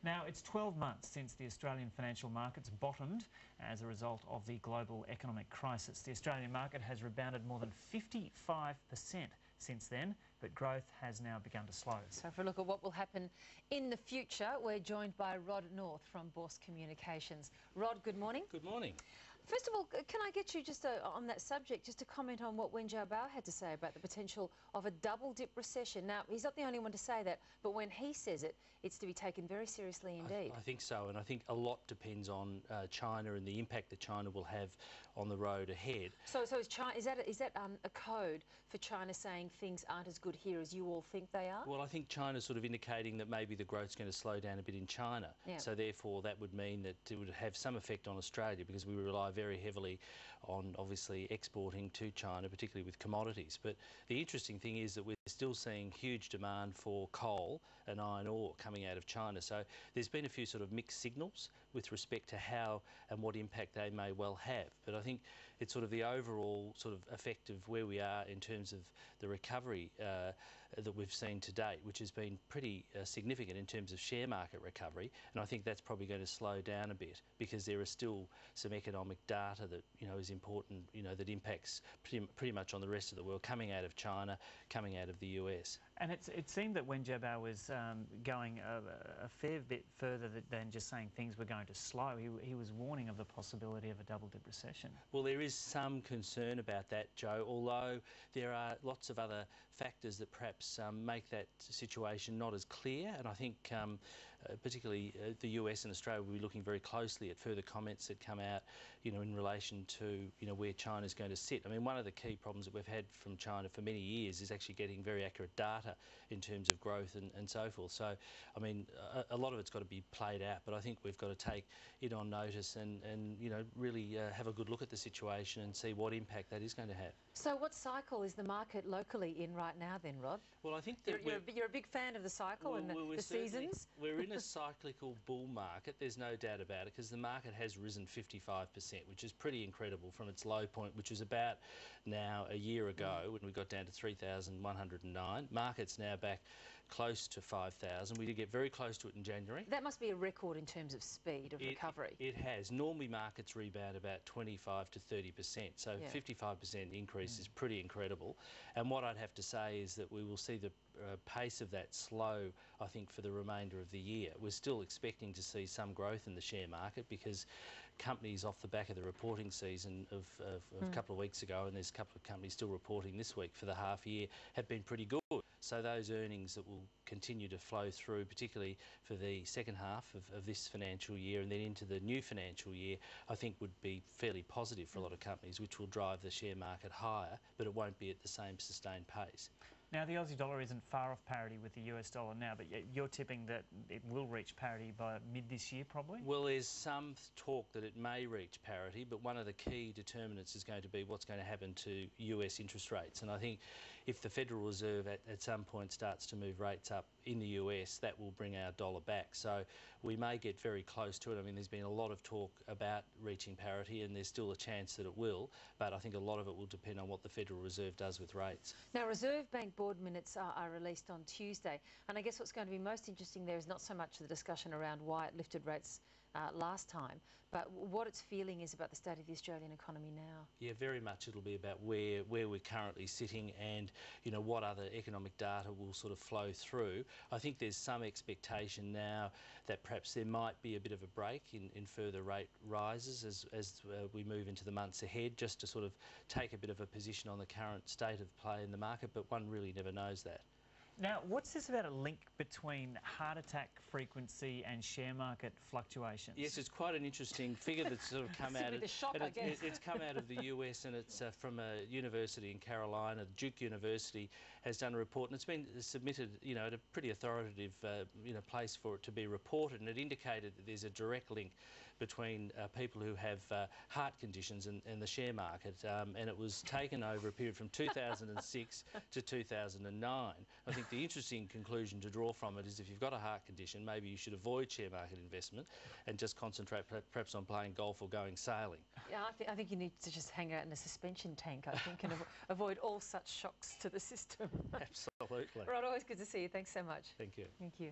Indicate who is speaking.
Speaker 1: Now, it's 12 months since the Australian financial markets bottomed as a result of the global economic crisis. The Australian market has rebounded more than 55% since then, but growth has now begun to slow.
Speaker 2: So for a look at what will happen in the future, we're joined by Rod North from Bourse Communications. Rod, good morning.
Speaker 3: Good morning.
Speaker 2: First of all, can I get you just on that subject, just to comment on what Wen Jiabao had to say about the potential of a double-dip recession? Now, he's not the only one to say that, but when he says it, it's to be taken very seriously indeed.
Speaker 3: I think so, and I think a lot depends on China and the impact that China will have on the road ahead.
Speaker 2: So is that a code for China saying things aren't as good here as you all think they are?
Speaker 3: Well, I think China's sort of indicating that maybe the growth's going to slow down a bit in China.
Speaker 2: Yeah.
Speaker 3: So therefore, that would mean that it would have some effect on Australia, because we rely very heavily on obviously exporting to China, particularly with commodities. But the interesting thing is that we're still seeing huge demand for coal and iron ore coming out of China. So there's been a few sort of mixed signals with respect to how and what impact they may well have. But I think it's sort of the overall sort of effect of where we are in terms of the recovery that we've seen to date, which has been pretty significant in terms of share market recovery. And I think that's probably going to slow down a bit, because there are still some economic data that, is important, that impacts pretty much on the rest of the world, coming out of China, coming out of the US.
Speaker 1: And it seemed that Wen Jiabao was going a fair bit further than just saying things were going to slow. He was warning of the possibility of a double-dip recession.
Speaker 3: Well, there is some concern about that, Joe, although there are lots of other factors that perhaps make that situation not as clear. And I think particularly the US and Australia will be looking very closely at further comments that come out, in relation to, where China's going to sit. I mean, one of the key problems that we've had from China for many years is actually getting very accurate data in terms of growth and so forth. So, I mean, a lot of it's got to be played out, but I think we've got to take it on notice and really have a good look at the situation and see what impact that is going to have.
Speaker 2: So what cycle is the market locally in right now then, Rod?
Speaker 3: Well, I think that
Speaker 2: you're a big fan of the cycle and the seasons.
Speaker 3: We're in a cyclical bull market, there's no doubt about it, because the market has risen 55%, which is pretty incredible from its low point, which was about now a year ago when we got down to 3,109. Market's now back close to 5,000. We did get very close to it in January.
Speaker 2: That must be a record in terms of speed of recovery.
Speaker 3: It has. Normally markets rebound about 25 to 30%, so 55% increase is pretty incredible. And what I'd have to say is that we will see the pace of that slow, I think, for the remainder of the year. We're still expecting to see some growth in the share market, because companies off the back of the reporting season of a couple of weeks ago, and there's a couple of companies still reporting this week for the half year, have been pretty good. So those earnings that will continue to flow through, particularly for the second half of this financial year and then into the new financial year, I think would be fairly positive for a lot of companies, which will drive the share market higher, but it won't be at the same sustained pace.
Speaker 1: Now, the Aussie dollar isn't far off parity with the US dollar now, but you're tipping that it will reach parity by mid this year, probably?
Speaker 3: Well, there's some talk that it may reach parity, but one of the key determinants is going to be what's going to happen to US interest rates. And I think if the Federal Reserve at some point starts to move rates up in the US, that will bring our dollar back. So we may get very close to it. I mean, there's been a lot of talk about reaching parity, and there's still a chance that it will, but I think a lot of it will depend on what the Federal Reserve does with rates.
Speaker 2: Now, Reserve Bank board minutes are released on Tuesday, and I guess what's going to be most interesting there is not so much the discussion around why it lifted rates last time, but what its feeling is about the state of the Australian economy now.
Speaker 3: Yeah, very much it'll be about where we're currently sitting and, what other economic data will sort of flow through. I think there's some expectation now that perhaps there might be a bit of a break in further rate rises as we move into the months ahead, just to sort of take a bit of a position on the current state of play in the market, but one really never knows that.
Speaker 1: Now, what's this about a link between heart attack frequency and share market fluctuations?
Speaker 3: Yes, it's quite an interesting figure that's sort of come out of it's come out of the US, and it's from a university in Carolina. Duke University has done a report, and it's been submitted, at a pretty authoritative, place for it to be reported, and it indicated that there's a direct link between people who have heart conditions and the share market, and it was taken over a period from 2006 to 2009. I think the interesting conclusion to draw from it is if you've got a heart condition, maybe you should avoid share market investment and just concentrate perhaps on playing golf or going sailing.
Speaker 2: Yeah, I think you need to just hang out in a suspension tank, I think, and avoid all such shocks to the system.
Speaker 3: Absolutely.
Speaker 2: Rod, always good to see you. Thanks so much.
Speaker 3: Thank you.
Speaker 2: Thank you.